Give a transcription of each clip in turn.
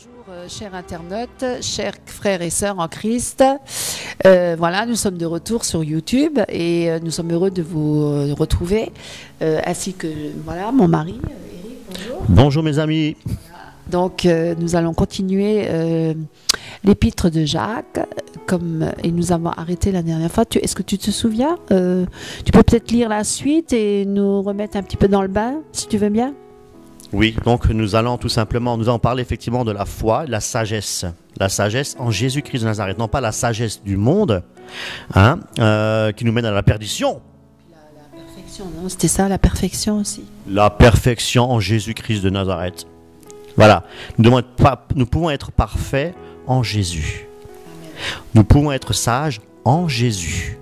Bonjour, chers internautes, chers frères et sœurs en Christ. Voilà, nous sommes de retour sur YouTube et nous sommes heureux de vous retrouver, ainsi que voilà mon mari, Eric. Bonjour. Bonjour mes amis. Donc nous allons continuer l'épître de Jacques, et nous avons arrêté la dernière fois. Est-ce que tu te souviens? Tu peux peut-être lire la suite et nous remettre un petit peu dans le bain, si tu veux bien. Oui, donc nous allons parler effectivement de la foi, de la sagesse en Jésus-Christ de Nazareth, non pas la sagesse du monde, qui nous mène à la perdition. La perfection, non? C'était ça, la perfection aussi. La perfection en Jésus-Christ de Nazareth. Voilà, nous pouvons être parfaits en Jésus. Amen. Nous pouvons être sages en Jésus.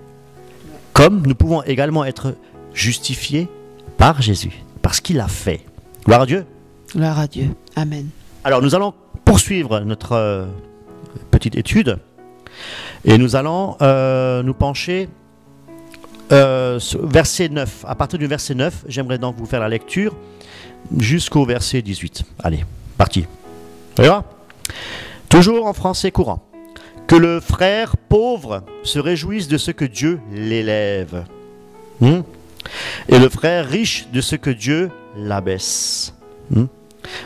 Comme nous pouvons également être justifiés par Jésus, parce qu'il a fait. Gloire à Dieu. Gloire à Dieu. Amen. Alors nous allons poursuivre notre petite étude et nous allons nous pencher sur verset 9. À partir du verset 9, j'aimerais donc vous faire la lecture jusqu'au verset 18. Allez, parti. Ça va ? Toujours en français courant. Que le frère pauvre se réjouisse de ce que Dieu l'élève. Et le frère riche de ce que Dieu l'abaisse.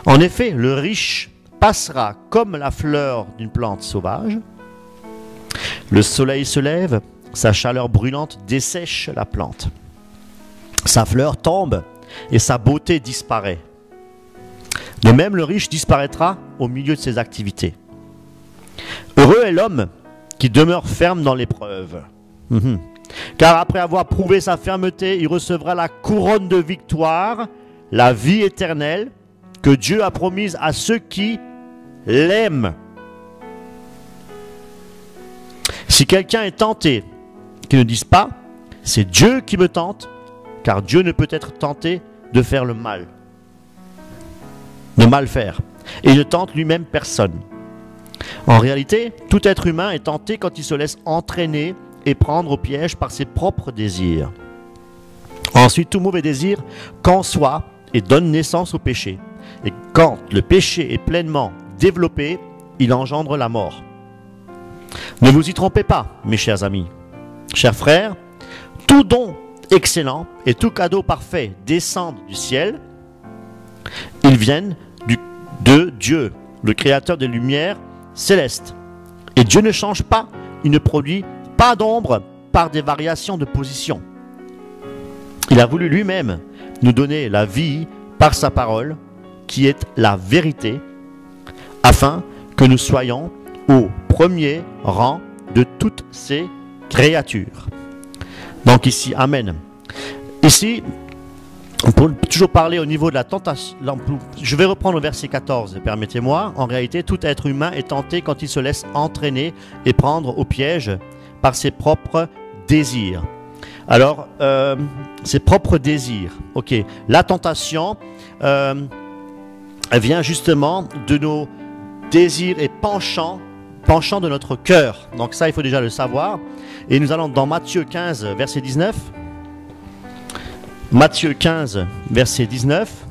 En effet, le riche passera comme la fleur d'une plante sauvage. Le soleil se lève, sa chaleur brûlante dessèche la plante. Sa fleur tombe et sa beauté disparaît. De même, le riche disparaîtra au milieu de ses activités. Heureux est l'homme qui demeure ferme dans l'épreuve. Car après avoir prouvé sa fermeté, il recevra la couronne de victoire, la vie éternelle, que Dieu a promise à ceux qui l'aiment. Si quelqu'un est tenté, qu'il ne dise pas, c'est Dieu qui me tente, car Dieu ne peut être tenté de faire le mal. De mal faire. Et il ne tente lui-même personne. En réalité, tout être humain est tenté quand il se laisse entraîner et prendre au piège par ses propres désirs. Ensuite, tout mauvais désir conçoit et donne naissance au péché. Et quand le péché est pleinement développé, il engendre la mort. Ne vous y trompez pas, mes chers amis. Chers frères, tout don excellent et tout cadeau parfait descendent du ciel. Ils viennent de Dieu, le créateur des lumières célestes. Et Dieu ne change pas, il ne produit pas d'ombre par des variations de position. Il a voulu lui-même nous donner la vie par sa parole, qui est la vérité, afin que nous soyons au premier rang de toutes ces créatures. Donc ici, Amen. Ici, pour toujours parler au niveau de la tentation, je vais reprendre le verset 14, permettez-moi. En réalité, tout être humain est tenté quand il se laisse entraîner et prendre au piège par ses propres désirs. Alors, ses propres désirs. Ok, la tentation vient justement de nos désirs et penchants de notre cœur. Donc ça, il faut déjà le savoir. Et nous allons dans Matthieu 15, verset 19. Matthieu 15, verset 19.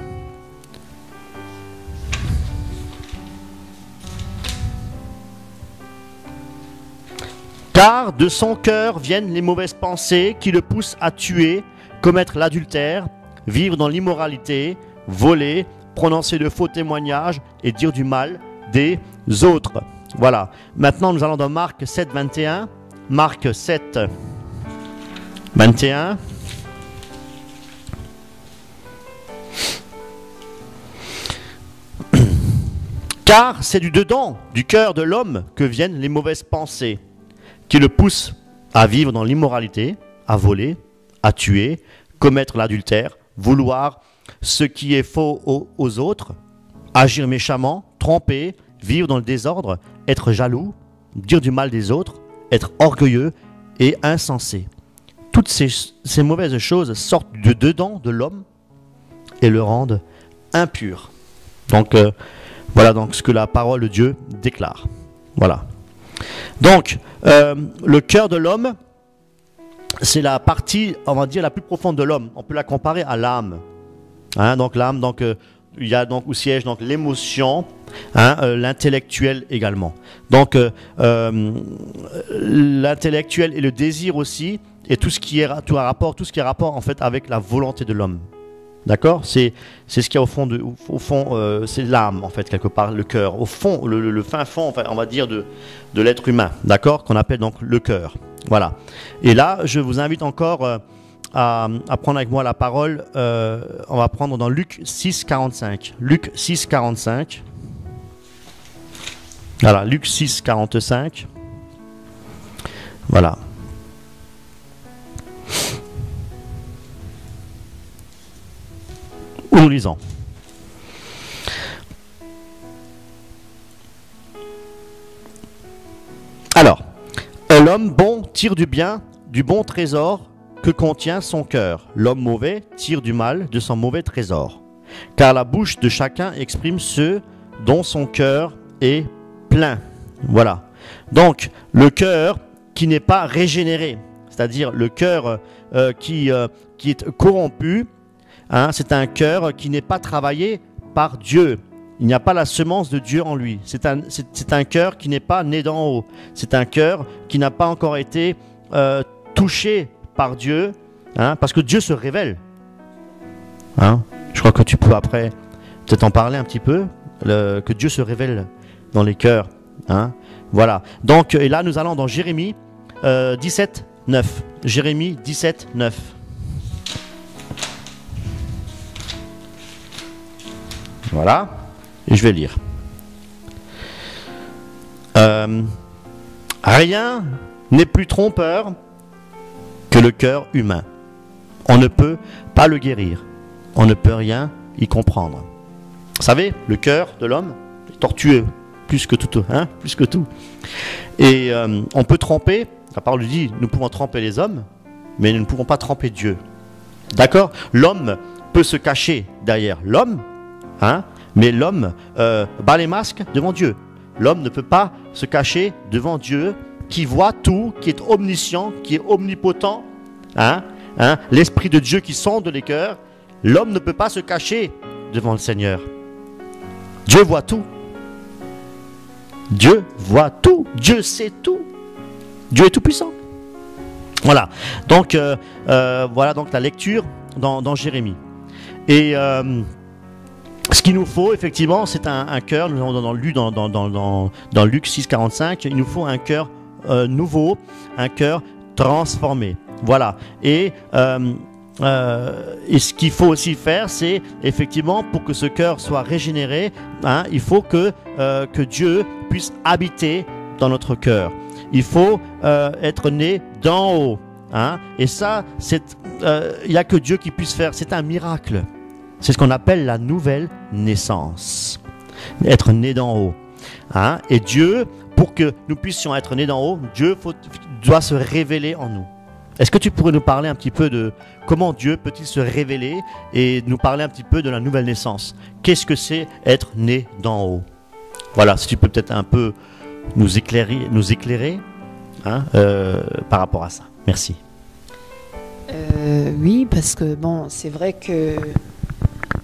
Car de son cœur viennent les mauvaises pensées qui le poussent à tuer, commettre l'adultère, vivre dans l'immoralité, voler, prononcer de faux témoignages et dire du mal des autres. Voilà. Maintenant, nous allons dans Marc 7, 21. Marc 7, 21. Car c'est du dedans, du cœur de l'homme que viennent les mauvaises pensées, qui le poussent à vivre dans l'immoralité, à voler, à tuer, commettre l'adultère, vouloir ce qui est faux aux autres, agir méchamment, tromper, vivre dans le désordre, être jaloux, dire du mal des autres, être orgueilleux et insensé. Toutes ces mauvaises choses sortent de dedans de l'homme et le rendent impur. Donc, voilà donc ce que la parole de Dieu déclare. Voilà. Donc, le cœur de l'homme, c'est la partie, on va dire, la plus profonde de l'homme. On peut la comparer à l'âme. Donc l'âme, il y a donc où siège donc l'émotion, hein, l'intellectuel également. Donc l'intellectuel et le désir aussi, et tout ce qui est rapport en fait avec la volonté de l'homme. D'accord, c'est ce qu'il y a au fond c'est l'âme en fait quelque part, le cœur, au fond, le fin fond, enfin, on va dire de l'être humain, d'accord, qu'on appelle donc le cœur. Voilà. Et là, je vous invite encore à prendre avec moi la parole. On va prendre dans Luc 6,45. Luc 6,45. Voilà, Luc 6,45. Voilà. Nous lisons. Alors, l'homme bon tire du bien, du bon trésor que contient son cœur. L'homme mauvais tire du mal de son mauvais trésor. Car la bouche de chacun exprime ce dont son cœur est plein. Voilà. Donc, le cœur qui n'est pas régénéré, c'est-à-dire le cœur qui est corrompu, hein, c'est un cœur qui n'est pas travaillé par Dieu. Il n'y a pas la semence de Dieu en lui. C'est un cœur qui n'est pas né d'en haut. C'est un cœur qui n'a pas encore été touché par Dieu, hein, parce que Dieu se révèle. Hein, je crois que tu peux après peut-être en parler un petit peu, que Dieu se révèle dans les cœurs. Hein, voilà. Donc, et là, nous allons dans Jérémie 17, 9. Jérémie 17, 9. Voilà, et je vais lire. Rien n'est plus trompeur que le cœur humain. On ne peut pas le guérir. On ne peut rien y comprendre. Vous savez, le cœur de l'homme est tortueux, plus que tout. Hein, plus que tout. Et on peut tromper, la parole dit, nous pouvons tromper les hommes, mais nous ne pouvons pas tromper Dieu. D'accord? L'homme peut se cacher derrière l'homme, hein, mais l'homme bat les masques devant Dieu. L'homme ne peut pas se cacher devant Dieu qui voit tout, qui est omniscient, qui est omnipotent. Hein, hein, l'Esprit de Dieu qui sonde les cœurs. L'homme ne peut pas se cacher devant le Seigneur. Dieu voit tout. Dieu voit tout. Dieu sait tout. Dieu est tout puissant. Voilà. Donc, voilà donc la lecture dans Jérémie. Et ce qu'il nous faut, effectivement, c'est un cœur, nous avons lu dans Luc 6,45, il nous faut un cœur nouveau, un cœur transformé. Voilà. Et ce qu'il faut aussi faire, c'est effectivement, pour que ce cœur soit régénéré, hein, il faut que Dieu puisse habiter dans notre cœur. Il faut être né d'en haut. Hein, et ça, il n'y a que Dieu qui puisse faire. C'est un miracle. C'est ce qu'on appelle la nouvelle naissance. Être né d'en haut. Hein, et Dieu, pour que nous puissions être nés d'en haut, Dieu doit se révéler en nous. Est-ce que tu pourrais nous parler un petit peu de comment Dieu peut-il se révéler et nous parler un petit peu de la nouvelle naissance? Qu'est-ce que c'est être né d'en haut? Voilà, si tu peux peut-être un peu nous éclairer hein, par rapport à ça. Merci. Oui, parce que bon, c'est vrai que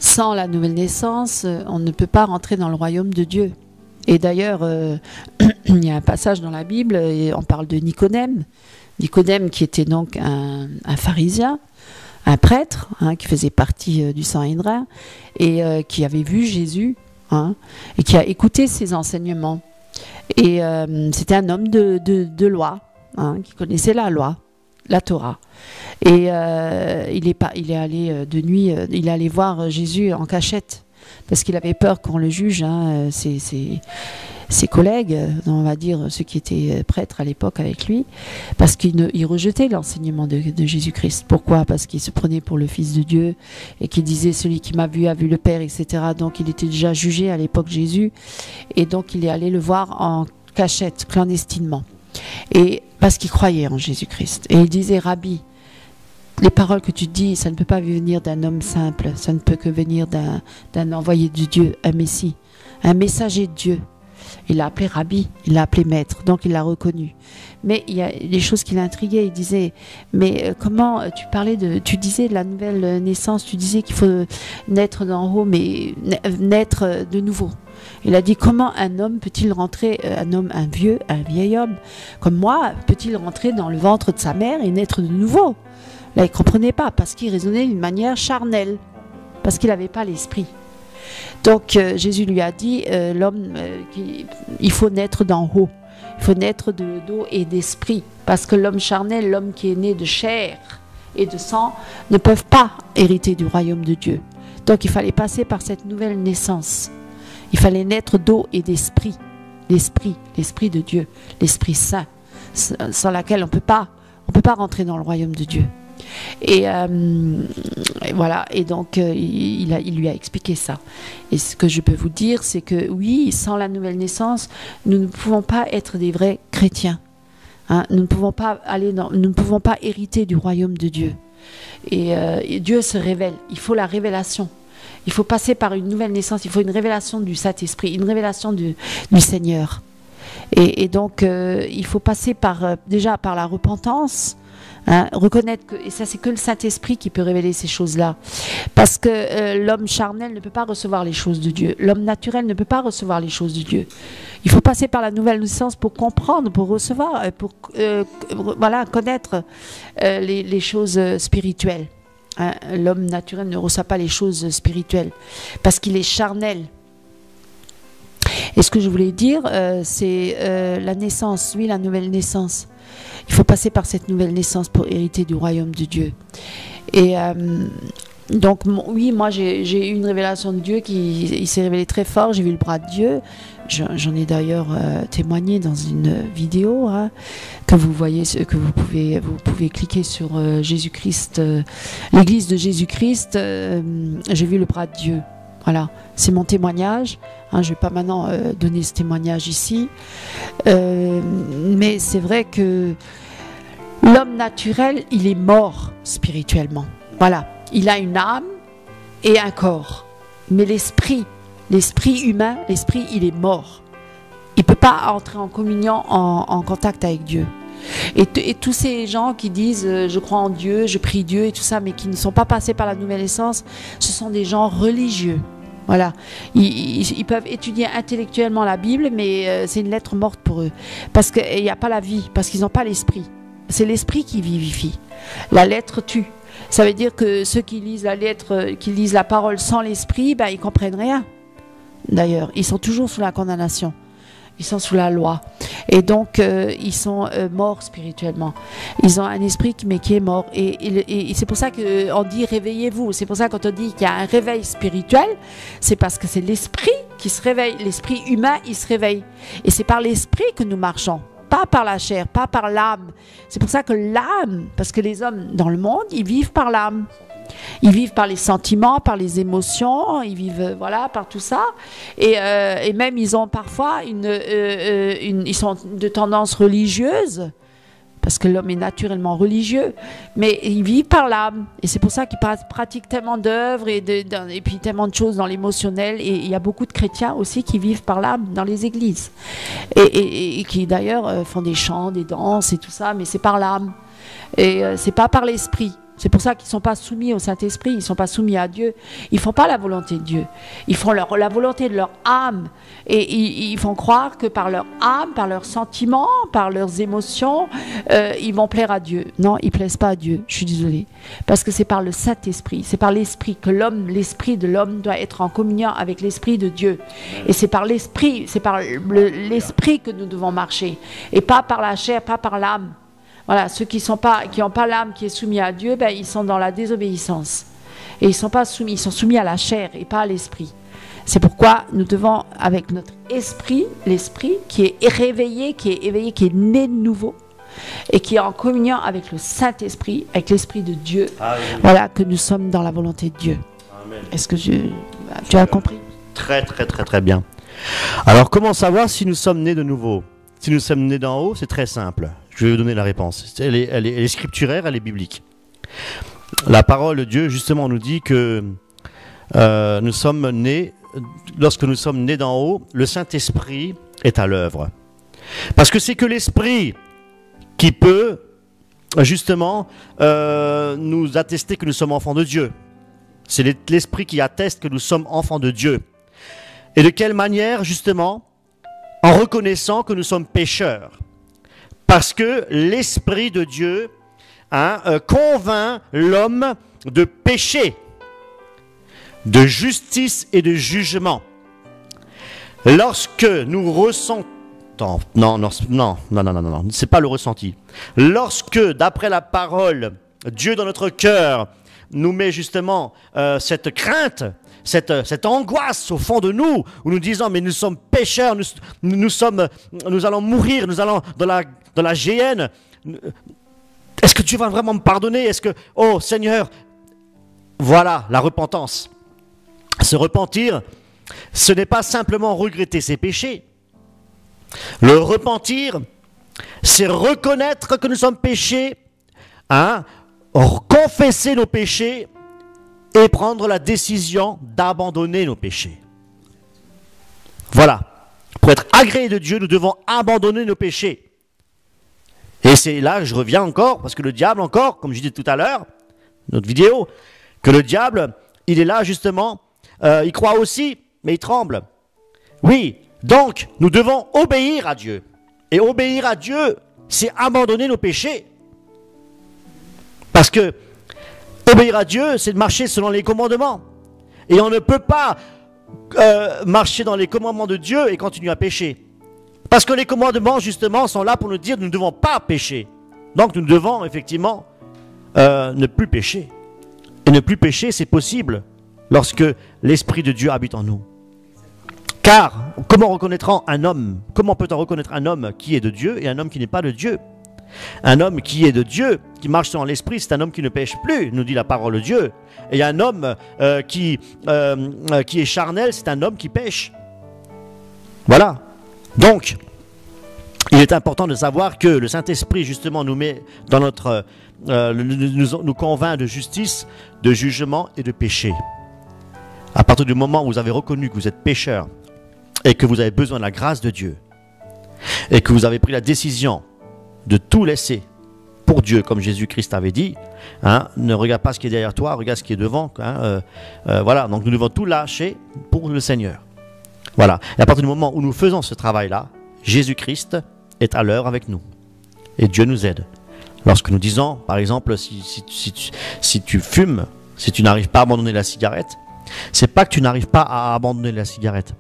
sans la nouvelle naissance, on ne peut pas rentrer dans le royaume de Dieu. Et d'ailleurs, il y a un passage dans la Bible, et on parle de Nicodème. Nicodème qui était donc un pharisien, un prêtre, hein, qui faisait partie du Sanhédrin, et qui avait vu Jésus, hein, et qui a écouté ses enseignements. Et c'était un homme de loi, hein, qui connaissait la loi, la Torah. Et il est allé de nuit, il est allé voir Jésus en cachette, parce qu'il avait peur qu'on le juge, hein, ses collègues, on va dire ceux qui étaient prêtres à l'époque avec lui, parce qu'il rejetait l'enseignement de Jésus-Christ. Pourquoi? Parce qu'il se prenait pour le Fils de Dieu et qu'il disait celui qui m'a vu a vu le Père, etc. Donc il était déjà jugé à l'époque Jésus, et donc il est allé le voir en cachette, clandestinement, et parce qu'il croyait en Jésus-Christ. Et il disait: Rabbi, les paroles que tu dis, ça ne peut pas venir d'un homme simple, ça ne peut que venir d'un envoyé de Dieu, un Messie, un messager de Dieu. Il l'a appelé Rabbi, il l'a appelé maître, donc il l'a reconnu. Mais il y a des choses qui l'intriguaient. Il disait, mais comment tu disais de la nouvelle naissance, tu disais qu'il faut naître d'en haut, mais naître de nouveau. Il a dit, comment un homme peut-il rentrer, un vieil homme comme moi, peut-il rentrer dans le ventre de sa mère et naître de nouveau? Là, il ne comprenait pas, parce qu'il raisonnait d'une manière charnelle, parce qu'il n'avait pas l'esprit. Donc Jésus lui a dit, il faut naître d'en haut, il faut naître d'eau et d'esprit, parce que l'homme charnel, l'homme qui est né de chair et de sang, ne peuvent pas hériter du royaume de Dieu. Donc il fallait passer par cette nouvelle naissance. Il fallait naître d'eau et d'esprit, l'esprit de Dieu, l'Esprit Saint, sans laquelle on peut pas rentrer dans le royaume de Dieu. Et voilà, et donc il lui a expliqué ça. Et ce que je peux vous dire, c'est que oui, sans la nouvelle naissance, nous ne pouvons pas être des vrais chrétiens. Hein, nous ne pouvons pas hériter du royaume de Dieu. Et Dieu se révèle. Il faut la révélation. Il faut passer par une nouvelle naissance. Il faut une révélation du Saint-Esprit, une révélation du Seigneur. Et donc, il faut passer déjà par la repentance. Hein, reconnaître que, et ça c'est que le Saint-Esprit qui peut révéler ces choses-là, parce que l'homme charnel ne peut pas recevoir les choses de Dieu, l'homme naturel ne peut pas recevoir les choses de Dieu. Il faut passer par la nouvelle naissance pour comprendre, pour recevoir, pour connaître les choses spirituelles. Hein, l'homme naturel ne reçoit pas les choses spirituelles parce qu'il est charnel. Et ce que je voulais dire, c'est la naissance, oui, la nouvelle naissance. Il faut passer par cette nouvelle naissance pour hériter du royaume de Dieu. Et donc, oui, moi j'ai eu une révélation de Dieu il s'est révélé très fort. J'ai vu le bras de Dieu. J'en ai d'ailleurs témoigné dans une vidéo hein, que vous voyez, que vous pouvez cliquer sur Jésus-Christ, l'église de Jésus-Christ. J'ai vu le bras de Dieu. Voilà, c'est mon témoignage. Hein, je ne vais pas maintenant donner ce témoignage ici. Mais c'est vrai que l'homme naturel, il est mort spirituellement. Voilà, il a une âme et un corps. Mais l'esprit humain, l'esprit, il est mort. Il ne peut pas entrer en communion, en contact avec Dieu. Et tous ces gens qui disent je crois en Dieu, je prie Dieu et tout ça, mais qui ne sont pas passés par la nouvelle naissance, ce sont des gens religieux. Voilà, ils peuvent étudier intellectuellement la Bible, mais c'est une lettre morte pour eux, parce qu'il n'y a pas la vie, parce qu'ils n'ont pas l'esprit. C'est l'esprit qui vivifie. La lettre tue. Ça veut dire que ceux qui lisent la lettre, qui lisent la parole sans l'esprit, ben, ils ne comprennent rien. D'ailleurs, ils sont toujours sous la condamnation. Ils sont sous la loi. Et donc, ils sont morts spirituellement. Ils ont un esprit qui est mort. Et c'est pour ça qu'on dit réveillez-vous. C'est pour ça que quand on dit qu'il y a un réveil spirituel, c'est parce que c'est l'esprit qui se réveille. L'esprit humain, il se réveille. Et c'est par l'esprit que nous marchons. Pas par la chair, pas par l'âme. C'est pour ça que l'âme, parce que les hommes dans le monde, ils vivent par l'âme. Ils vivent par les sentiments, par les émotions, ils vivent par tout ça. Et même ils ont parfois ils sont de tendance religieuse, parce que l'homme est naturellement religieux, mais ils vivent par l'âme. Et c'est pour ça qu'ils pratiquent tellement d'œuvres et puis tellement de choses dans l'émotionnel. Et il y a beaucoup de chrétiens aussi qui vivent par l'âme dans les églises. Et qui d'ailleurs font des chants, des danses et tout ça, mais c'est par l'âme. Et c'est pas par l'esprit. C'est pour ça qu'ils ne sont pas soumis au Saint-Esprit, ils ne sont pas soumis à Dieu. Ils ne font pas la volonté de Dieu. Ils font la volonté de leur âme. Et ils font croire que par leur âme, par leurs sentiments, par leurs émotions, ils vont plaire à Dieu. Non, ils ne plaisent pas à Dieu, je suis désolée. Parce que c'est par le Saint-Esprit, c'est par l'Esprit que l'esprit de l'homme doit être en communion avec l'Esprit de Dieu. Et c'est par l'Esprit, que nous devons marcher. Et pas par la chair, pas par l'âme. Voilà, ceux qui n'ont pas l'âme qui est soumise à Dieu, ben, ils sont dans la désobéissance. Et ils sont soumis à la chair et pas à l'esprit. C'est pourquoi nous devons, avec notre esprit, l'esprit qui est réveillé, qui est éveillé, qui est né de nouveau, et qui est en communion avec le Saint-Esprit, avec l'Esprit de Dieu, voilà, que nous sommes dans la volonté de Dieu. Est-ce que tu as compris? Très, très, très, très bien. Alors, comment savoir si nous sommes nés de nouveau? Si nous sommes nés d'en haut, c'est très simple. Je vais vous donner la réponse. Elle est scripturaire, elle est biblique. La parole de Dieu, justement, nous dit que nous sommes nés, lorsque nous sommes nés d'en haut, le Saint-Esprit est à l'œuvre. Parce que c'est que l'Esprit qui peut justement nous attester que nous sommes enfants de Dieu. C'est l'Esprit qui atteste que nous sommes enfants de Dieu. Et de quelle manière, justement? En reconnaissant que nous sommes pécheurs. Parce que l'Esprit de Dieu convainc l'homme de péché, de justice et de jugement. Lorsque nous ressentons... Non, c'est pas le ressenti. Lorsque, d'après la parole, Dieu dans notre cœur nous met justement cette crainte, cette angoisse au fond de nous, où nous disons, mais nous sommes pécheurs, nous allons mourir, nous allons dans la géhenne. Est-ce que Dieu va vraiment me pardonner? Est-ce que, oh Seigneur, voilà la repentance. Se repentir, ce n'est pas simplement regretter ses péchés. Le repentir, c'est reconnaître que nous sommes péchés, confesser nos péchés et prendre la décision d'abandonner nos péchés. Voilà. Pour être agréé de Dieu, nous devons abandonner nos péchés. Et c'est là que je reviens encore, parce que le diable encore, comme je disais tout à l'heure, notre vidéo, que le diable, il est là justement, il croit aussi, mais il tremble. Oui, donc nous devons obéir à Dieu. Et obéir à Dieu, c'est abandonner nos péchés. Parce que obéir à Dieu, c'est de marcher selon les commandements. Et on ne peut pas marcher dans les commandements de Dieu et continuer à pécher. Parce que les commandements, justement, sont là pour nous dire que nous ne devons pas pécher. Donc nous devons, effectivement, ne plus pécher. Et ne plus pécher, c'est possible lorsque l'Esprit de Dieu habite en nous. Car, comment reconnaîtra un homme, comment peut-on reconnaître un homme qui est de Dieu et un homme qui n'est pas de Dieu? Un homme qui est de Dieu, qui marche selon l'Esprit, c'est un homme qui ne pêche plus, nous dit la parole de Dieu. Et un homme qui est charnel, c'est un homme qui pêche. Voilà. Donc, il est important de savoir que le Saint-Esprit, justement, nous met dans notre... nous convainc de justice, de jugement et de péché. À partir du moment où vous avez reconnu que vous êtes pécheur et que vous avez besoin de la grâce de Dieu et que vous avez pris la décision de tout laisser pour Dieu, comme Jésus-Christ avait dit, ne regarde pas ce qui est derrière toi, regarde ce qui est devant. Voilà, donc nous devons tout lâcher pour le Seigneur. Voilà, et à partir du moment où nous faisons ce travail-là, Jésus-Christ est à l'œuvre avec nous. Et Dieu nous aide. Lorsque nous disons, par exemple, si tu fumes, si tu n'arrives pas à abandonner la cigarette, c'est pas que tu n'arrives pas à abandonner la cigarette.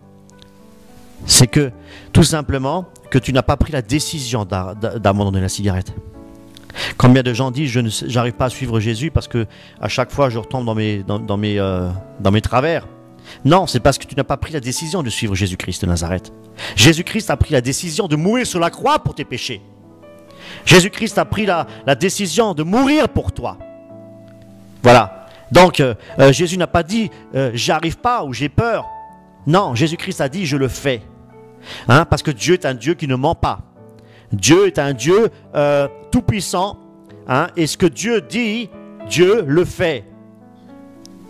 C'est que, tout simplement, que tu n'as pas pris la décision d'abandonner la cigarette. Combien de gens disent, je n'arrive pas à suivre Jésus parce que à chaque fois je retombe dans mes travers. Non, c'est parce que tu n'as pas pris la décision de suivre Jésus-Christ de Nazareth. Jésus-Christ a pris la décision de mourir sur la croix pour tes péchés. Jésus-Christ a pris la décision de mourir pour toi. Voilà. Donc, Jésus n'a pas dit « j'arrive pas » ou « j'ai peur ». Non, Jésus-Christ a dit « je le fais ». Parce que Dieu est un Dieu qui ne ment pas. Dieu est un Dieu tout-puissant. Et ce que Dieu dit, Dieu le fait.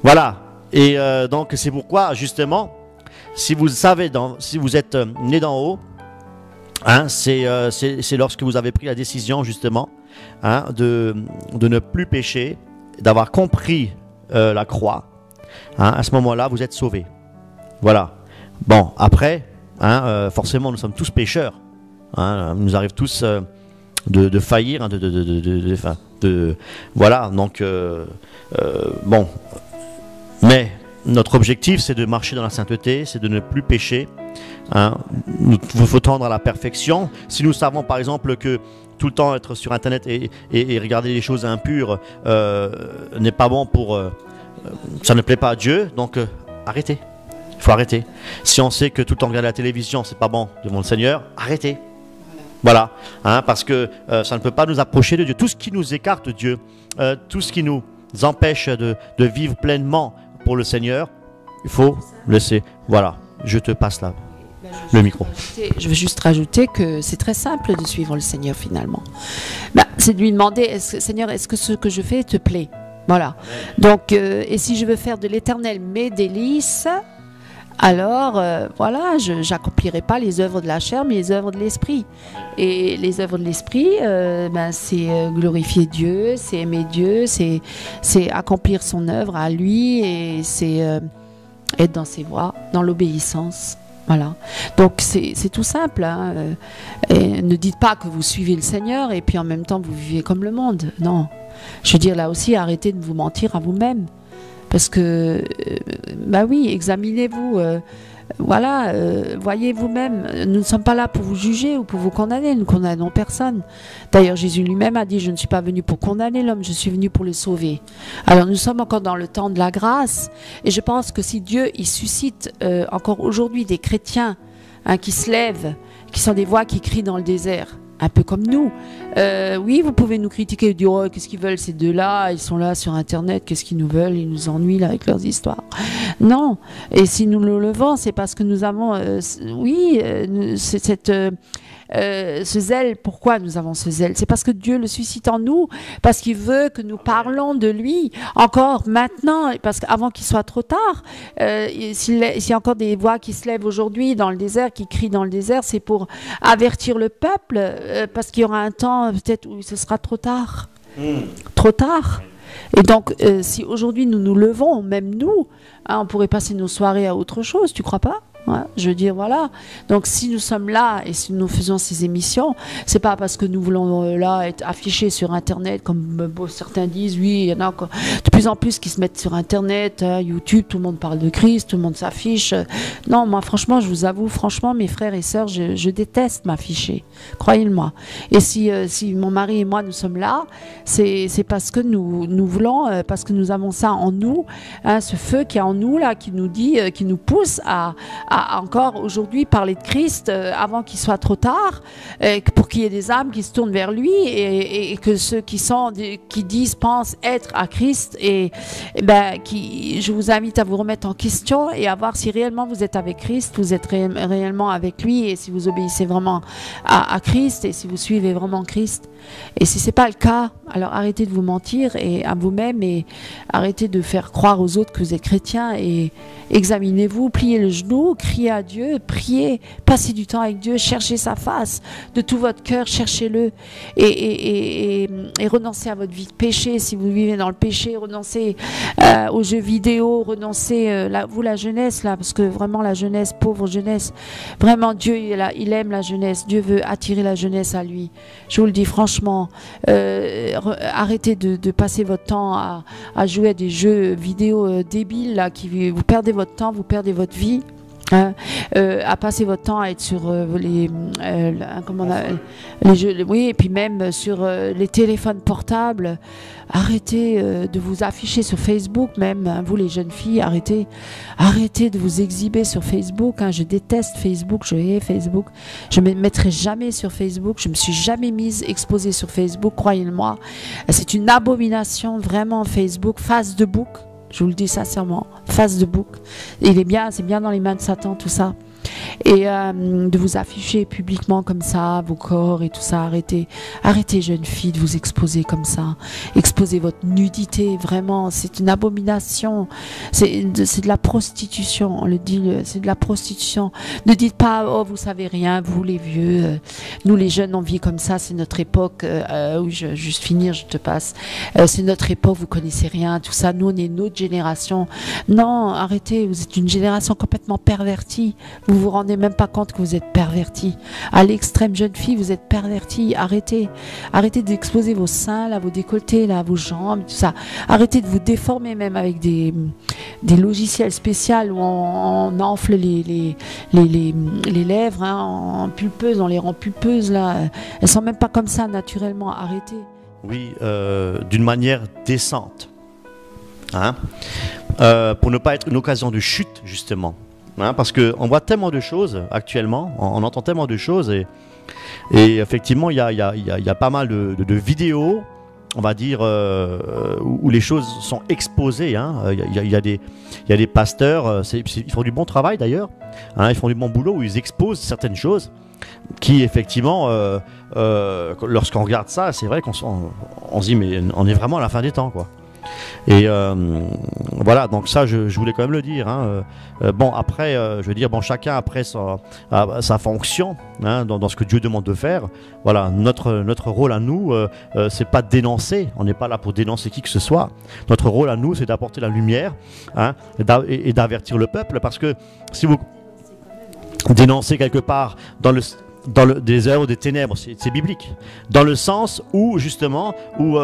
Voilà. Et donc, c'est pourquoi, justement, si vous savez, si vous êtes né d'en haut, c'est lorsque vous avez pris la décision, justement, de ne plus pécher, d'avoir compris la croix. À ce moment-là, vous êtes sauvés. Voilà. Bon, après, forcément, nous sommes tous pécheurs. Nous arrive tous de faillir, voilà. Donc, bon. Mais notre objectif, c'est de marcher dans la sainteté, c'est de ne plus pécher. Il faut tendre à la perfection. Si nous savons, par exemple, que tout le temps être sur Internet et regarder les choses impures n'est pas bon pour... ça ne plaît pas à Dieu, donc arrêtez. Il faut arrêter. Si on sait que tout le temps regarder la télévision, c'est pas bon devant le Seigneur, arrêtez. Voilà. Parce que ça ne peut pas nous approcher de Dieu. Tout ce qui nous écarte de Dieu, tout ce qui nous empêche de vivre pleinement pour le Seigneur, il faut laisser. Voilà. Je te passe là. Le micro. Je veux juste rajouter que c'est très simple de suivre le Seigneur finalement. C'est de lui demander, Seigneur, est-ce que ce que je fais te plaît? Voilà. Donc, et si je veux faire de l'Éternel mes délices, alors voilà, je n'accomplirai pas les œuvres de la chair, mais les œuvres de l'esprit. Et les œuvres de l'esprit, c'est glorifier Dieu, c'est aimer Dieu, c'est accomplir son œuvre à lui, et c'est être dans ses voies, dans l'obéissance. Voilà. Donc c'est tout simple. Hein. Et ne dites pas que vous suivez le Seigneur et puis en même temps vous vivez comme le monde. Non. Je veux dire, là aussi, arrêtez de vous mentir à vous-même. Parce que, bah oui, examinez-vous. Voilà, voyez vous-même. Nous ne sommes pas là pour vous juger ou pour vous condamner. Nous ne condamnons personne. D'ailleurs, Jésus lui-même a dit, je ne suis pas venu pour condamner l'homme, je suis venu pour le sauver. Alors, nous sommes encore dans le temps de la grâce. Et je pense que si Dieu, il suscite encore aujourd'hui des chrétiens qui se lèvent, qui sont des voix qui crient dans le désert, un peu comme nous. Oui, vous pouvez nous critiquer et dire oh, qu'est-ce qu'ils veulent ces deux-là, ils sont là sur Internet, qu'est-ce qu'ils nous veulent, ils nous ennuient là, avec leurs histoires. Non, et si nous le levons, c'est parce que nous avons, ce zèle. Pourquoi nous avons ce zèle? C'est parce que Dieu le suscite en nous, parce qu'il veut que nous parlons de lui encore maintenant, parce qu'avant qu'il soit trop tard. S'il y a encore des voix qui se lèvent aujourd'hui dans le désert, qui crient dans le désert, c'est pour avertir le peuple, parce qu'il y aura un temps peut-être où ce sera trop tard. Trop tard. Et donc, si aujourd'hui nous nous levons, même nous, on pourrait passer nos soirées à autre chose, tu crois pas? Ouais, je veux dire, voilà. Donc, si nous sommes là et si nous faisons ces émissions, c'est pas parce que nous voulons là être affichés sur Internet, comme certains disent. Oui, il y en a de plus en plus qui se mettent sur Internet, YouTube, tout le monde parle de Christ, tout le monde s'affiche. Non, moi, franchement, je vous avoue, franchement, mes frères et sœurs, je déteste m'afficher. Croyez-moi. Et si mon mari et moi, nous sommes là, c'est parce que nous voulons, parce que nous avons ça en nous, hein, ce feu qui est en nous, là, qui nous dit, qui nous pousse à encore aujourd'hui parler de Christ avant qu'il soit trop tard, pour qu'il y ait des âmes qui se tournent vers lui et que ceux qui pensent être à Christ je vous invite à vous remettre en question et à voir si réellement vous êtes avec Christ, vous êtes réellement avec lui, et si vous obéissez vraiment à Christ et si vous suivez vraiment Christ. Et si c'est pas le cas, alors arrêtez de vous mentir et à vous-même, et arrêtez de faire croire aux autres que vous êtes chrétiens, et examinez-vous, pliez le genou, criez à Dieu, priez, passez du temps avec Dieu, cherchez sa face de tout votre cœur, cherchez-le, et renoncez à votre vie de péché. Si vous vivez dans le péché, renoncez aux jeux vidéo, renoncez, vous la jeunesse là, parce que vraiment la jeunesse, pauvre jeunesse, vraiment Dieu il aime la jeunesse, Dieu veut attirer la jeunesse à lui. Je vous le dis franchement, arrêtez de passer votre temps à jouer à des jeux vidéo débiles là, vous perdez votre temps, vous perdez votre vie. À passer votre temps à être sur les jeux, oui, et puis même sur les téléphones portables. Arrêtez de vous afficher sur Facebook, même hein, vous les jeunes filles, arrêtez de vous exhiber sur Facebook. Hein. Je déteste Facebook, je hais Facebook. Je ne me mettrai jamais sur Facebook. Je me suis jamais mise exposée sur Facebook, croyez-moi. C'est une abomination, vraiment. Facebook, Facebook. Je vous le dis sincèrement, Facebook. C'est bien dans les mains de Satan, tout ça. Et de vous afficher publiquement comme ça, vos corps et tout ça, arrêtez, jeunes filles, de vous exposer comme ça. Exposez votre nudité, vraiment, c'est une abomination. C'est de la prostitution, on le dit, c'est de la prostitution. Ne dites pas, oh, vous savez rien, vous les vieux, nous les jeunes, on vit comme ça, c'est notre époque. Oui, juste finir, je te passe. C'est notre époque, vous connaissez rien, tout ça. Nous, on est une autre génération. Non, arrêtez, vous êtes une génération complètement pervertie. Vous vous rendez même pas compte que vous êtes perverti. À l'extrême, jeune fille, vous êtes perverti. Arrêtez d'exposer vos seins, là, vos décolletés, là, vos jambes, tout ça. Arrêtez de vous déformer même avec des logiciels spéciaux où on enfle les lèvres hein, en pulpeuse, on les rend pulpeuses là. Elles sont même pas comme ça naturellement. Arrêtez. Oui, d'une manière décente, hein, pour ne pas être une occasion de chute justement. Hein, parce qu'on voit tellement de choses actuellement, on entend tellement de choses et effectivement il y a pas mal de vidéos, on va dire, où les choses sont exposées. Hein. Il y a des pasteurs, ils font du bon travail d'ailleurs, hein, ils font du bon boulot où ils exposent certaines choses qui effectivement, lorsqu'on regarde ça, c'est vrai qu'on se dit mais on est vraiment à la fin des temps quoi. Et voilà, donc ça, je voulais quand même le dire. Hein. Bon, après, je veux dire, bon, chacun après sa fonction, hein, dans ce que Dieu demande de faire. Voilà, notre rôle à nous, c'est pas de dénoncer. On n'est pas là pour dénoncer qui que ce soit. Notre rôle à nous, c'est d'apporter la lumière, hein, et d'avertir le peuple. Parce que si vous dénoncez quelque part des œuvres des ténèbres, c'est biblique. Dans le sens où, justement, où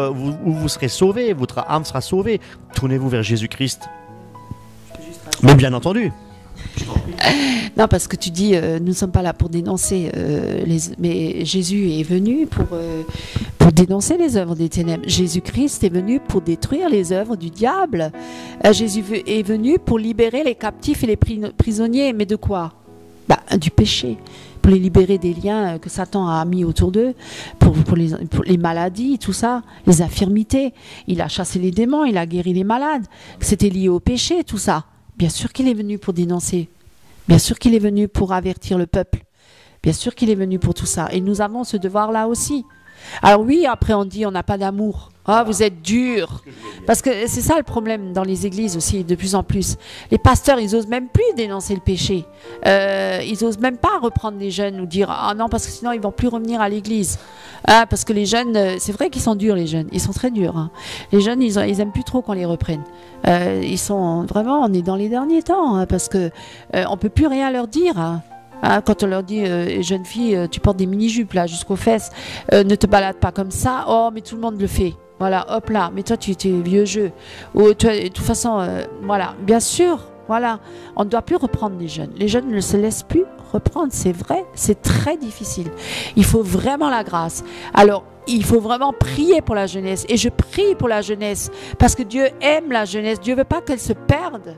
vous serez sauvés, votre âme sera sauvée. Tournez-vous vers Jésus-Christ. Mais bien entendu. Non, parce que tu dis, nous ne sommes pas là pour dénoncer, mais Jésus est venu pour dénoncer les œuvres des ténèbres. Jésus-Christ est venu pour détruire les œuvres du diable. Jésus est venu pour libérer les captifs et les prisonniers. Mais de quoi? Du péché. Pour les libérer des liens que Satan a mis autour d'eux, pour les maladies, tout ça, les infirmités. Il a chassé les démons, il a guéri les malades. C'était lié au péché, tout ça. Bien sûr qu'il est venu pour dénoncer. Bien sûr qu'il est venu pour avertir le peuple. Bien sûr qu'il est venu pour tout ça. Et nous avons ce devoir-là aussi. Alors oui, après on dit on n'a pas d'amour. Ah, vous êtes dur. Parce que c'est ça le problème dans les églises aussi, de plus en plus. Les pasteurs, ils osent même plus dénoncer le péché. Ils osent même pas reprendre les jeunes ou dire ah non, parce que sinon ils vont plus revenir à l'église. Parce que les jeunes, c'est vrai qu'ils sont durs, les jeunes. Ils sont très durs. Hein. Les jeunes, ils aiment plus trop qu'on les reprenne. Ils sont vraiment, on est dans les derniers temps, hein, parce que on peut plus rien leur dire. Hein. Quand on leur dit jeune fille, tu portes des mini-jupes là jusqu'aux fesses, ne te balade pas comme ça. Oh, mais tout le monde le fait. Voilà, hop là. Mais toi, tu es vieux jeu. Ou toi, de toute façon, voilà. Bien sûr, voilà. On ne doit plus reprendre les jeunes. Les jeunes ne se laissent plus reprendre. C'est vrai. C'est très difficile. Il faut vraiment la grâce. Alors, il faut vraiment prier pour la jeunesse. Et je prie pour la jeunesse parce que Dieu aime la jeunesse. Dieu ne veut pas qu'elle se perde.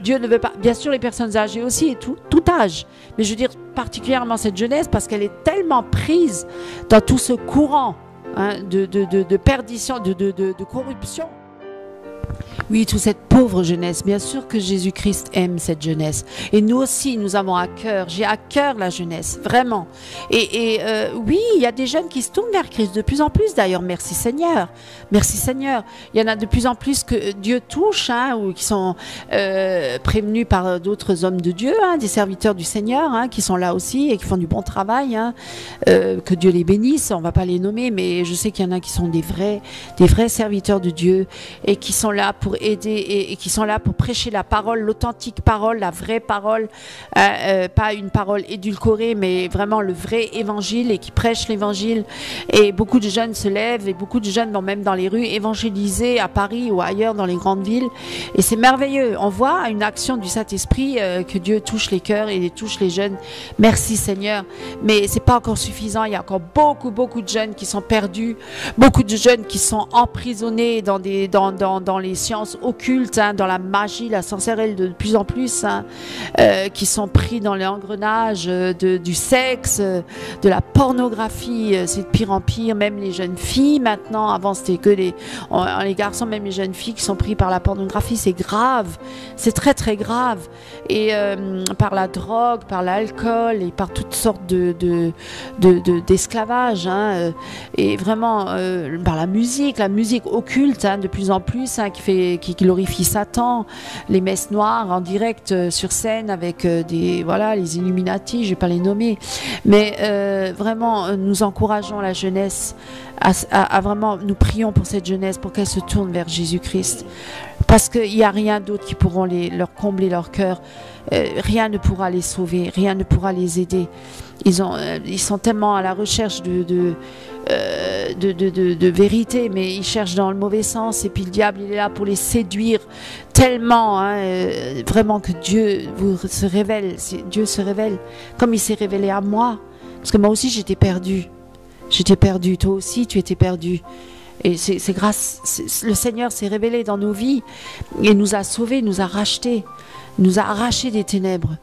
Dieu ne veut pas, bien sûr les personnes âgées aussi, et tout âge, mais je veux dire particulièrement cette jeunesse parce qu'elle est tellement prise dans tout ce courant de perdition, de corruption. Oui, toute cette pauvre jeunesse. Bien sûr que Jésus-Christ aime cette jeunesse. Et nous aussi, nous avons à cœur. J'ai à cœur la jeunesse, vraiment. Et oui, il y a des jeunes qui se tournent vers Christ de plus en plus d'ailleurs. Merci Seigneur. Merci Seigneur. Il y en a de plus en plus que Dieu touche, hein, ou qui sont prévenus par d'autres hommes de Dieu, hein, des serviteurs du Seigneur, hein, qui sont là aussi et qui font du bon travail. Hein. Que Dieu les bénisse. On ne va pas les nommer, mais je sais qu'il y en a qui sont des vrais serviteurs de Dieu et qui sont là pour aider et qui sont là pour prêcher la parole, l'authentique parole, la vraie parole, pas une parole édulcorée, mais vraiment le vrai évangile et qui prêche l'évangile. Et beaucoup de jeunes se lèvent et beaucoup de jeunes vont même dans les rues évangéliser à Paris ou ailleurs dans les grandes villes. Et c'est merveilleux. On voit une action du Saint-Esprit que Dieu touche les cœurs et touche les jeunes. Merci Seigneur. Mais c'est pas encore suffisant. Il y a encore beaucoup de jeunes qui sont perdus, beaucoup de jeunes qui sont emprisonnés dans les sciences occultes, hein, dans la magie, la sorcellerie de plus en plus, hein, qui sont pris dans l'engrenage du sexe, de la pornographie. C'est de pire en pire. Même les jeunes filles maintenant, avant c'était que les garçons, même les jeunes filles qui sont pris par la pornographie, c'est grave, c'est très grave. Et par la drogue, par l'alcool et par toutes sortes d'esclavage, hein, et vraiment par la musique occulte, hein, de plus en plus, hein, qui glorifie Satan, les messes noires en direct sur scène avec les Illuminati, je vais pas les nommer, mais vraiment nous encourageons la jeunesse à vraiment, nous prions pour cette jeunesse pour qu'elle se tourne vers Jésus-Christ, parce qu'il n'y a rien d'autre qui pourront leur combler leur cœur. Rien ne pourra les sauver, rien ne pourra les aider. Ils sont tellement à la recherche de vérité, mais ils cherchent dans le mauvais sens, et puis le diable il est là pour les séduire tellement, hein, vraiment que Dieu se révèle. Dieu se révèle comme il s'est révélé à moi, parce que moi aussi j'étais perdue, toi aussi tu étais perdu. Et c'est grâce, le Seigneur s'est révélé dans nos vies et nous a sauvés, nous a rachetés, nous a arrachés des ténèbres.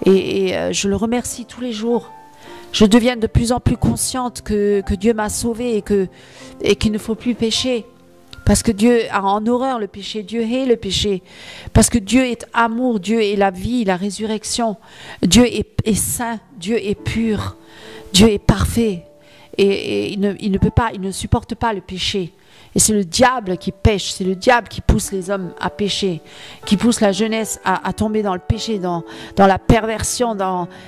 Et je le remercie tous les jours. Je deviens de plus en plus consciente que Dieu m'a sauvée et qu'il ne faut plus pécher. Parce que Dieu a en horreur le péché, Dieu hait le péché. Parce que Dieu est amour, Dieu est la vie, la résurrection. Dieu est saint, Dieu est pur, Dieu est parfait. et il ne peut pas, il ne supporte pas le péché. Et c'est le diable qui pêche, c'est le diable qui pousse les hommes à pécher, qui pousse la jeunesse à tomber dans le péché, dans la perversion.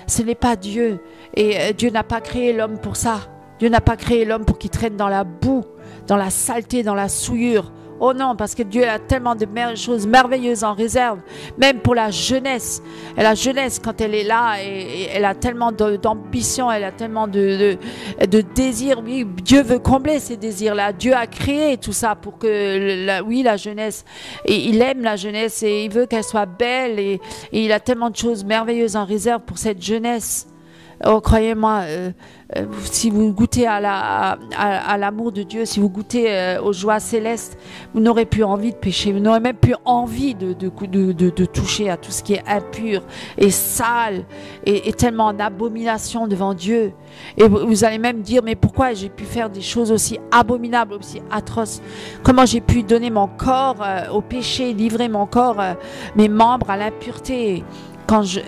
Ce n'est pas Dieu. Et Dieu n'a pas créé l'homme pour ça. Dieu n'a pas créé l'homme pour qu'il traîne dans la boue, dans la saleté, dans la souillure. Oh non, parce que Dieu a tellement de choses merveilleuses en réserve, même pour la jeunesse. Et la jeunesse, quand elle est là, et elle a tellement d'ambition, elle a tellement de désirs. Oui, Dieu veut combler ces désirs-là. Dieu a créé tout ça pour que, la jeunesse, et il aime la jeunesse et il veut qu'elle soit belle. Et il a tellement de choses merveilleuses en réserve pour cette jeunesse. Oh, croyez-moi, si vous goûtez à l'amour de Dieu, si vous goûtez aux joies célestes, vous n'aurez plus envie de pécher, vous n'aurez même plus envie de toucher à tout ce qui est impur et sale et tellement en abomination devant Dieu. Et vous allez même dire, mais pourquoi j'ai pu faire des choses aussi abominables, aussi atroces? Comment j'ai pu donner mon corps au péché, livrer mon corps, mes membres à l'impureté? Quand je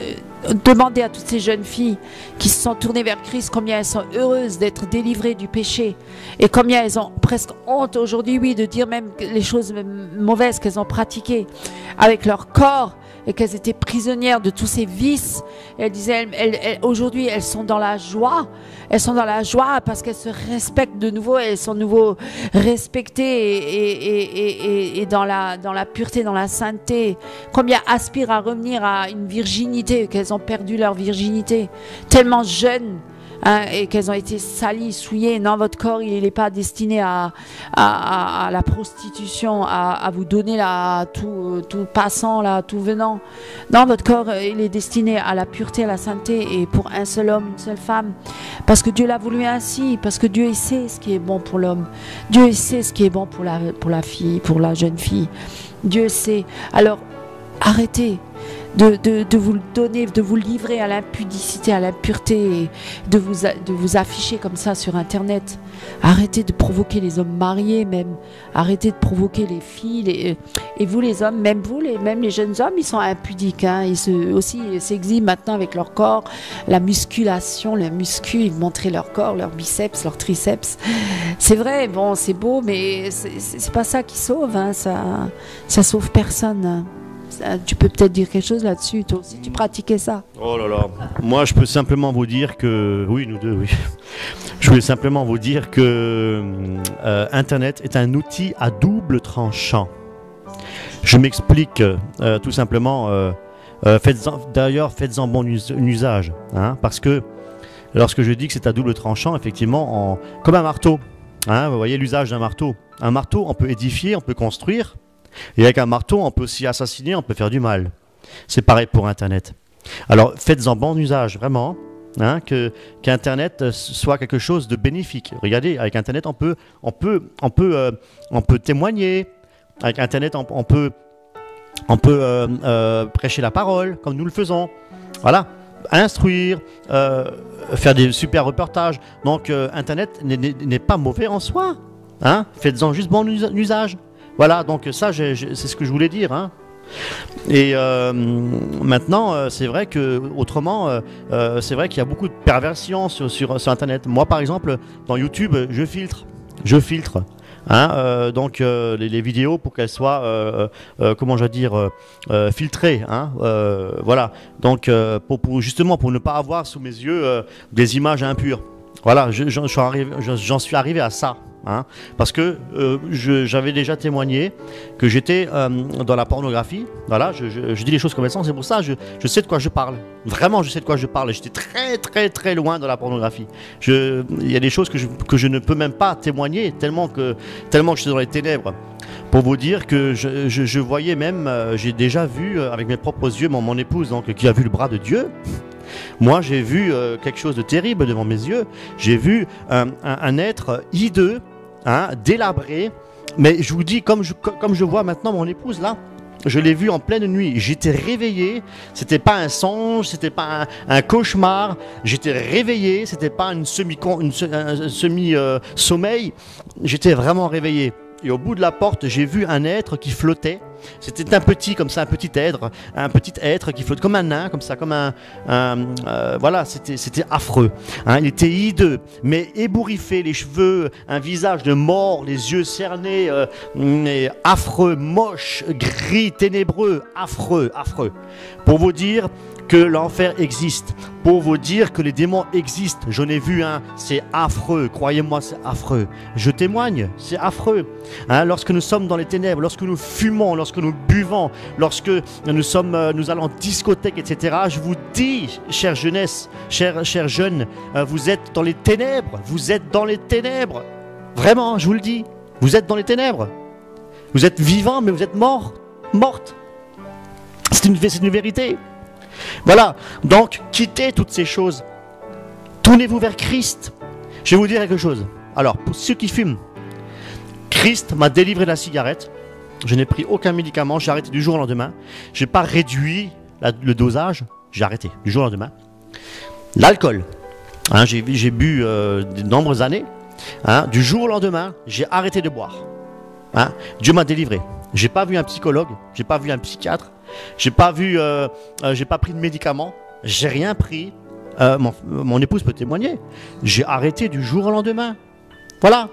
demandais à toutes ces jeunes filles qui se sont tournées vers Christ combien elles sont heureuses d'être délivrées du péché et combien elles ont presque honte aujourd'hui, oui, de dire même les choses mauvaises qu'elles ont pratiquées avec leur corps et qu'elles étaient prisonnières de tous ces vices. Et elles disaient, aujourd'hui, elles sont dans la joie. Elles sont dans la joie parce qu'elles se respectent de nouveau. Elles sont de nouveau respectées et dans la pureté, dans la sainteté. Combien aspirent à revenir à une virginité, qu'elles ont perdu leur virginité. Tellement jeunes. Hein, et qu'elles ont été salies, souillées. Non, votre corps, il n'est pas destiné à la prostitution, à vous donner tout passant, là, tout venant. Non, votre corps, il est destiné à la pureté, à la sainteté, et pour un seul homme, une seule femme. Parce que Dieu l'a voulu ainsi, parce que Dieu, il sait ce qui est bon pour l'homme. Dieu, il sait ce qui est bon pour la fille, pour la jeune fille. Dieu sait. Alors, arrêtez de vous donner, de vous livrer à l'impudicité, à l'impureté, et de vous afficher comme ça sur Internet. Arrêtez de provoquer les hommes mariés même. Arrêtez de provoquer les filles. Et vous les hommes, même les jeunes hommes, ils sont impudiques. Hein. Ils s'exhibent maintenant avec leur corps, la musculation, les muscles, ils montraient leur corps, leurs biceps, leurs triceps. C'est vrai, bon, c'est beau, mais c'est pas ça qui sauve. Hein. Ça sauve personne. Hein. Tu peux peut-être dire quelque chose là-dessus, toi aussi, tu pratiquais ça. Oh là là, moi je peux simplement vous dire que, oui, nous deux, oui. Je voulais simplement vous dire que Internet est un outil à double tranchant. Je m'explique tout simplement, faites-en bon usage, hein, parce que lorsque je dis que c'est à double tranchant, effectivement, comme un marteau, hein, vous voyez l'usage d'un marteau. Un marteau, on peut édifier, on peut construire. Et avec un marteau, on peut aussi assassiner, on peut faire du mal. C'est pareil pour Internet. Alors, faites-en bon usage, vraiment, hein, qu'Internet soit quelque chose de bénéfique. Regardez, avec Internet, on peut témoigner. Avec Internet, on peut prêcher la parole, comme nous le faisons. Voilà, instruire, faire des super reportages. Donc, Internet n'est pas mauvais en soi. Hein, faites-en juste bon usage. Voilà, donc ça, c'est ce que je voulais dire. Hein. Et maintenant, c'est vrai que autrement, c'est vrai qu'il y a beaucoup de perversions sur Internet. Moi, par exemple, dans YouTube, je filtre. Hein, donc les vidéos pour qu'elles soient, comment je vais dire, filtrées. Hein, voilà. Donc, justement, pour ne pas avoir sous mes yeux des images impures. Voilà, j'en suis arrivé à ça. Hein, parce que j'avais déjà témoigné que j'étais dans la pornographie. Voilà, je dis les choses comme elles sont, c'est pour ça je sais de quoi je parle. Vraiment, je sais de quoi je parle. J'étais très très très loin de la pornographie. Il y a des choses que je ne peux même pas témoigner tellement que je suis dans les ténèbres. Pour vous dire que je voyais même, j'ai déjà vu avec mes propres yeux mon épouse, donc, qui a vu le bras de Dieu. Moi, j'ai vu quelque chose de terrible devant mes yeux. J'ai vu un être hideux, hein, délabré. Mais je vous dis, comme je vois maintenant mon épouse là, je l'ai vu en pleine nuit. J'étais réveillé. C'était pas un songe, c'était pas un cauchemar. J'étais réveillé. C'était pas un semi-sommeil. J'étais vraiment réveillé. Et au bout de la porte, j'ai vu un être qui flottait. C'était un petit comme ça, un petit être qui flotte comme un nain, comme ça, comme voilà, c'était affreux. Hein, il était hideux, mais ébouriffé, les cheveux, un visage de mort, les yeux cernés, affreux, moche, gris, ténébreux, affreux. Pour vous dire que l'enfer existe, pour vous dire que les démons existent. J'en ai vu un, c'est affreux, croyez-moi, c'est affreux. Je témoigne, c'est affreux. Hein, lorsque nous sommes dans les ténèbres, lorsque nous fumons, lorsque nous buvons, lorsque nous allons en discothèque, etc. Je vous dis, chère jeunesse, chers jeunes, vous êtes dans les ténèbres, vous êtes dans les ténèbres. Vraiment, je vous le dis, vous êtes dans les ténèbres. Vous êtes vivant, mais vous êtes morte. C'est une vérité. Voilà, donc quittez toutes ces choses. Tournez-vous vers Christ. Je vais vous dire quelque chose. Alors, pour ceux qui fument, Christ m'a délivré de la cigarette. Je n'ai pris aucun médicament, j'ai arrêté du jour au lendemain. Je n'ai pas réduit le dosage, j'ai arrêté du jour au lendemain. L'alcool, hein, j'ai bu de nombreuses années. Hein, du jour au lendemain, j'ai arrêté de boire. Hein, Dieu m'a délivré. J'ai pas vu un psychologue, j'ai pas vu un psychiatre, j'ai pas pris de médicaments, j'ai rien pris. Mon épouse peut témoigner. J'ai arrêté du jour au lendemain. Voilà.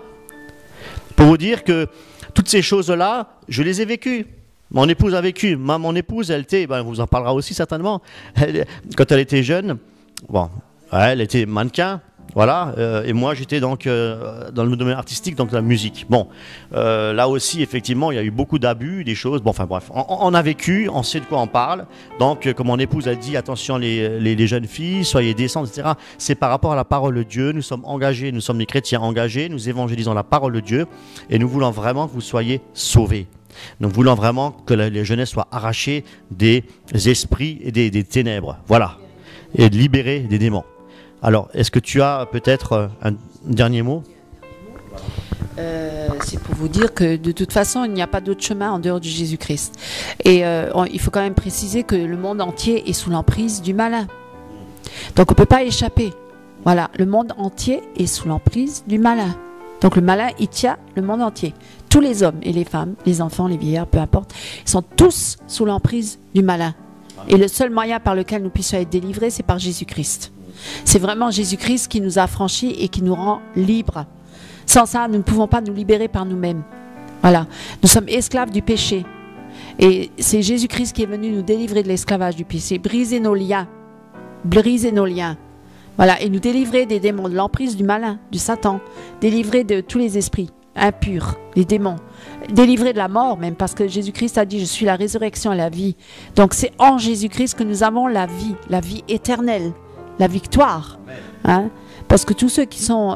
Pour vous dire que toutes ces choses-là, je les ai vécues. Mon épouse a vécu. Mon épouse, elle était, ben, vous en parlera aussi certainement. Quand elle était jeune, bon, elle était mannequin. Voilà, et moi j'étais donc dans le domaine artistique, donc la musique. Bon, là aussi effectivement il y a eu beaucoup d'abus, des choses, bon enfin bref, on a vécu, on sait de quoi on parle. Donc comme mon épouse a dit, attention les jeunes filles, soyez décentes, etc. C'est par rapport à la parole de Dieu, nous sommes engagés, nous sommes des chrétiens engagés, nous évangélisons la parole de Dieu et nous voulons vraiment que vous soyez sauvés. Nous voulons vraiment que les jeunesses soient arrachées des esprits et des ténèbres, voilà, et libérées des démons. Alors, est-ce que tu as peut-être un dernier mot ? C'est pour vous dire que de toute façon, il n'y a pas d'autre chemin en dehors de Jésus-Christ. Et il faut quand même préciser que le monde entier est sous l'emprise du malin. Donc on ne peut pas échapper. Voilà, le monde entier est sous l'emprise du malin. Donc le malin, il tient le monde entier. Tous les hommes et les femmes, les enfants, les vieillards, peu importe, ils sont tous sous l'emprise du malin. Et le seul moyen par lequel nous puissions être délivrés, c'est par Jésus-Christ. C'est vraiment Jésus-Christ qui nous a affranchis et qui nous rend libres. Sans ça, nous ne pouvons pas nous libérer par nous-mêmes. Voilà. Nous sommes esclaves du péché. Et c'est Jésus-Christ qui est venu nous délivrer de l'esclavage du péché, briser nos liens. Briser nos liens. Voilà. Et nous délivrer des démons, de l'emprise du malin, du Satan. Délivrer de tous les esprits impurs, les démons. Délivrer de la mort même, parce que Jésus-Christ a dit « Je suis la résurrection et la vie ». Donc c'est en Jésus-Christ que nous avons la vie éternelle. La victoire, hein? Parce que tous ceux qui sont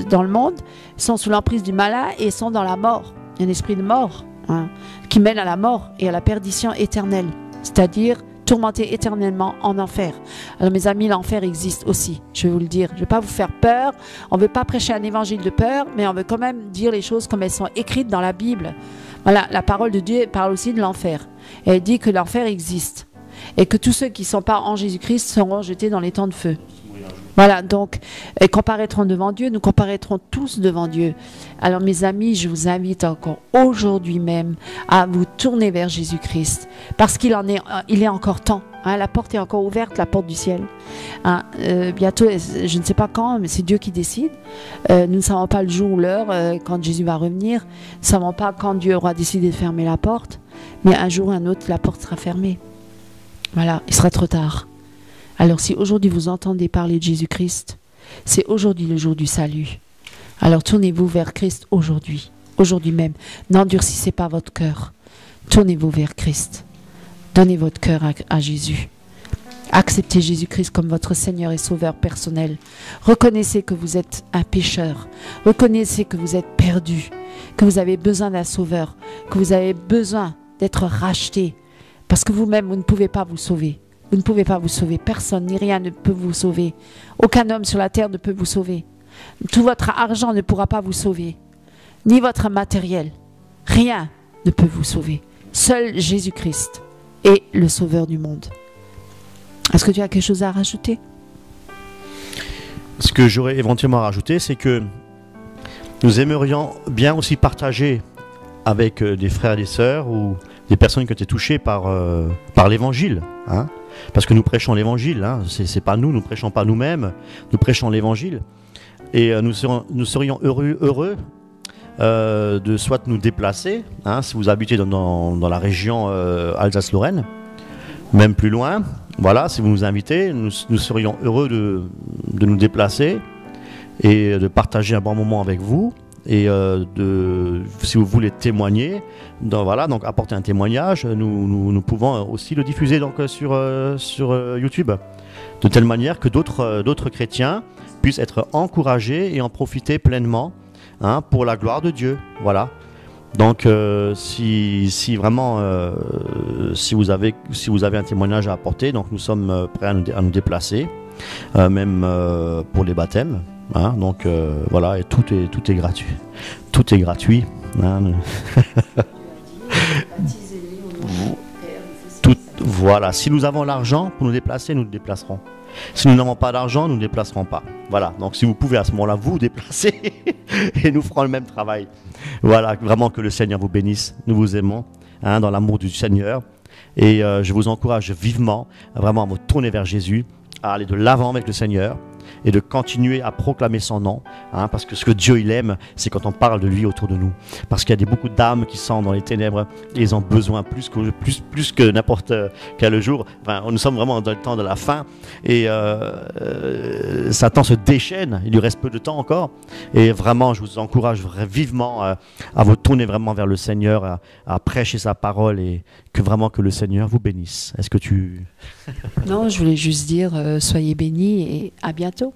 dans le monde sont sous l'emprise du malin et sont dans la mort. Il y a un esprit de mort, hein, qui mène à la mort et à la perdition éternelle, c'est-à-dire tourmenté éternellement en enfer. Alors mes amis, l'enfer existe aussi, je vais vous le dire. Je ne vais pas vous faire peur, on ne veut pas prêcher un évangile de peur, mais on veut quand même dire les choses comme elles sont écrites dans la Bible. Voilà, la parole de Dieu parle aussi de l'enfer. Elle dit que l'enfer existe. Et que tous ceux qui ne sont pas en Jésus-Christ seront jetés dans les temps de feu. Voilà, donc, et comparaîtront devant Dieu, nous comparaîtrons tous devant Dieu. Alors mes amis, je vous invite encore aujourd'hui même à vous tourner vers Jésus-Christ, parce qu'il est encore temps. Hein, la porte est encore ouverte, la porte du ciel. Hein, bientôt, je ne sais pas quand, mais c'est Dieu qui décide. Nous ne savons pas le jour ou l'heure quand Jésus va revenir. Nous ne savons pas quand Dieu aura décidé de fermer la porte. Mais un jour ou un autre, la porte sera fermée. Voilà, il sera trop tard. Alors si aujourd'hui vous entendez parler de Jésus-Christ, c'est aujourd'hui le jour du salut. Alors tournez-vous vers Christ aujourd'hui même. N'endurcissez pas votre cœur. Tournez-vous vers Christ. Donnez votre cœur à Jésus. Acceptez Jésus-Christ comme votre Seigneur et Sauveur personnel. Reconnaissez que vous êtes un pécheur. Reconnaissez que vous êtes perdu, que vous avez besoin d'un Sauveur, que vous avez besoin d'être racheté. Parce que vous-même, vous ne pouvez pas vous sauver. Vous ne pouvez pas vous sauver. Personne ni rien ne peut vous sauver. Aucun homme sur la terre ne peut vous sauver. Tout votre argent ne pourra pas vous sauver. Ni votre matériel. Rien ne peut vous sauver. Seul Jésus-Christ est le sauveur du monde. Est-ce que tu as quelque chose à rajouter? Ce que j'aurais éventuellement à rajouter, c'est que nous aimerions bien aussi partager avec des frères et des sœurs ou des personnes qui ont été touchées par l'évangile, hein, parce que nous prêchons l'évangile, hein, c'est pas nous prêchons pas nous-mêmes, nous prêchons l'évangile, et nous serions heureux de soit nous déplacer, hein, si vous habitez dans la région Alsace-Lorraine, même plus loin, voilà, si vous nous invitez, nous serions heureux de nous déplacer et de partager un bon moment avec vous. Et si vous voulez témoigner, donc apporter un témoignage, nous pouvons aussi le diffuser donc sur YouTube, de telle manière que d'autres chrétiens puissent être encouragés et en profiter pleinement, hein, pour la gloire de Dieu. Voilà. Donc si vraiment si vous avez un témoignage à apporter, donc nous sommes prêts à nous déplacer, même pour les baptêmes. Hein, donc voilà, et tout est gratuit. Tout est gratuit. Hein. Voilà. Si nous avons l'argent pour nous déplacer, nous nous déplacerons. Si nous n'avons pas d'argent, nous ne nous déplacerons pas. Voilà. Donc si vous pouvez à ce moment-là vous déplacer et nous ferons le même travail. Voilà. Vraiment que le Seigneur vous bénisse. Nous vous aimons, hein, dans l'amour du Seigneur. Et je vous encourage vivement, vraiment à vous tourner vers Jésus, à aller de l'avant avec le Seigneur et de continuer à proclamer son nom, hein, parce que ce que Dieu il aime, c'est quand on parle de lui autour de nous, parce qu'il y a beaucoup d'âmes qui sont dans les ténèbres et ils ont besoin plus que n'importe quel jour. Enfin, nous sommes vraiment dans le temps de la fin et Satan se déchaîne, il lui reste peu de temps encore, et vraiment je vous encourage vivement à vous tourner vraiment vers le Seigneur, à prêcher sa parole, et que le Seigneur vous bénisse. Est-ce que tu... Non, je voulais juste dire soyez bénis et à bientôt.